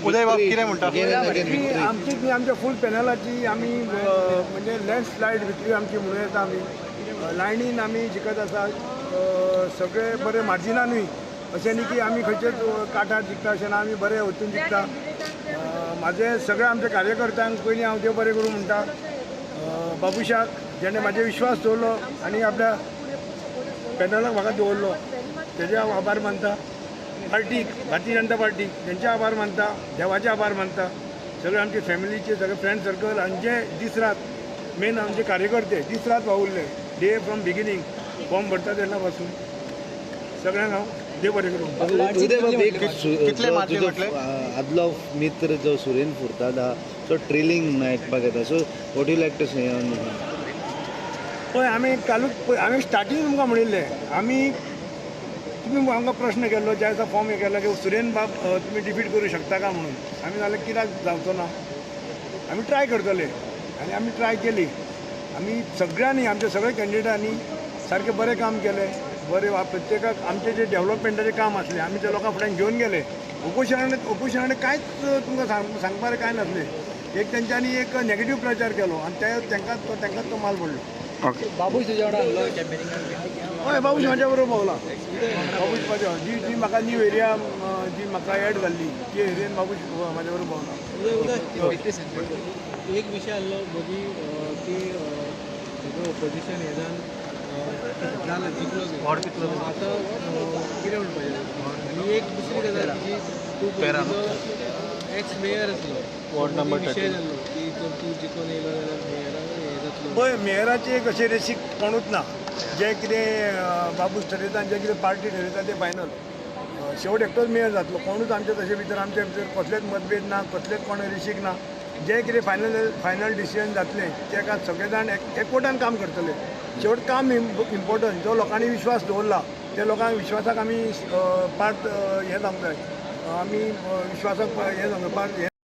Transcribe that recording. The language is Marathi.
उदय बाब कितें म्हणटा आमची आमच्या फूल पॅनलाची आमी म्हणजे लँडस्लायड विक्ट्री आमची म्हणून येता आमी लायनीन आमी जिखत आसा सगळे बरे मार्जिनानूय अशें न्ही की आमी खंयचेच काठार जिखता अशें ना आमी बरे वचून जिखता म्हाजे सगळे आमच्या कार्यकर्त्यांक पयलीं हांव देव बरें करूं म्हणटा बाबुशाक जेणे म्हाजे विश्वास दवरलो आनी आपल्या पॅनलाक म्हाका दवरलो तेजे हांव आभार मानता पार्टीक भारतीय जनता पार्टीक तेंचे आभार मानता देवाचे आभार मानता सगळे आमचे फॅमिलीचे सगळे फ्रेंड सर्कल आनी जे दीस रात मेन आमचे कार्यकर्ते दीस रात वावुरले डे फ्रॉम बिगिनींग फॉर्म भरता तेन्ना पासून सगळ्यांक हांव देव बरें करूं आदलो मित्र जो सुरेन फुर्तादा सो ट्रेलिंग आयकपाक येता so what you like to say पळय आमी कालूच आमी स्टार्टींग तुमकां म्हणिल्लें आमी तुमी आमकां प्रश्न केल्लो ज्या दिसा फॉर्म हे केलो की सुरेन बाब तुमी डिफीट करूं शकता का म्हणून आमी जाल्यार कित्याक जावचो ना आमी ट्राय करतले आनी आमी ट्राय केली आमी सगळ्यांनी आमच्या सगळ्या कॅन्डिडेटांनी सारकें बरें काम केलें बरें प्रत्येकाक आमचें जें डेव्हलपमेंटाचें काम आसलें आमी त्या लोकां फुड्यान घेवन गेले ओपोजिशनान कांयच तुमकां सांगपाक कांय नासलें एक तेंच्यांनी एक नॅगेटीव प्रचार केलो आनी तेंकाच तो माल पडलो ओके बाबूश तुज्या वांगडा आसलो कॅम्पेनिंगाक हय बाबूश म्हाज्या बरोबर भोंवला बाबूश म्हाज्या जी म्हाका न्यू एरिया जी म्हाका एड जाल्ली ती एरियेन बाबूश म्हाज्या बरोबर भोंवला एक विशय आसलो मदीं की सगळें ओपोजिशन हे जावन जिखलो आतां कितें म्हणपाचें आनी एक दुसरी गजाल जी तूं एक्स मेयर आसलो वॉर्ड नंबर विशय जाल्लो की जर तूं जिखून येयलो जाल्यार मेयराक हें जातलो पळय मेयराचे एक अशें रेसीक कोणूच ना जे कितें बाबूश ठरयता जे कितें पार्टी ठरयता ते फायनल शेवट एकटोच मेयर जातलो कोणूच आमचे तशे भितर आमचे भितर कसलेच मतभेद ना कसलेच कोण रेशीक ना जे कितें फायनल डिसिजन जातलें तेका सगळे जाण एकवटान काम करतले शेवट काम इम्पॉर्टंट जो लोकांनी विश्वास दवरला त्या लोकांक विश्वासाक आमी पार्ट हें जावंक जाय आमी विश्वासाक हें जावंक पार्ट